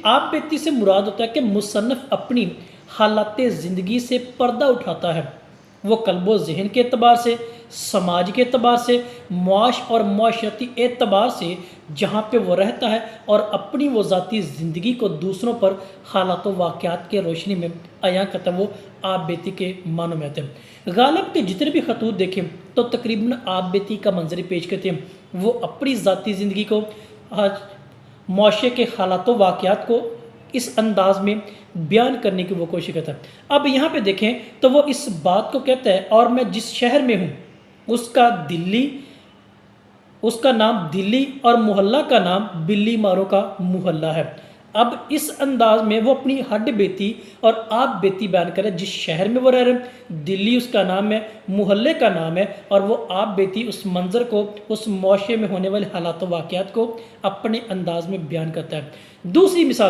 आप बीती से मुराद होता है कि मुसन्नफ़ अपनी हालात ज़िंदगी से पर्दा उठाता है। वो कल्बो ज़हन के एतबार से, समाज के एतबार से, मुआश और मुआशरती एतबार से जहाँ पे वो रहता है और अपनी वो ज़ाती ज़िंदगी को दूसरों पर हालात व वाक़यात के रोशनी में अयां करता है, वो आप बीती के मानों में आते हैं। गालिब के जितने भी खतूत देखें तो तकरीबन आप बीती का मंजर पेश करते हैं। वो अपनी ज़ाती ज़िंदगी को, आज मुआशरे के हालात व वाक़यात को इस अंदाज़ में बयान करने की वो कोशिश करता है। अब यहाँ पे देखें तो वो इस बात को कहता है, और मैं जिस शहर में हूँ उसका नाम दिल्ली और मोहल्ला का नाम बिल्ली मारों का मोहल्ला है। अब इस अंदाज में वो अपनी हड बेती और आप बेती बयान करे। जिस शहर में वो रह रहे हैं, दिल्ली उसका नाम है, मोहल्ले का नाम है, और वो आप बेती उस मंज़र को, उस मुआशरे में होने वाले हालात वाक़यात को अपने अंदाज में बयान करता है। दूसरी मिसाल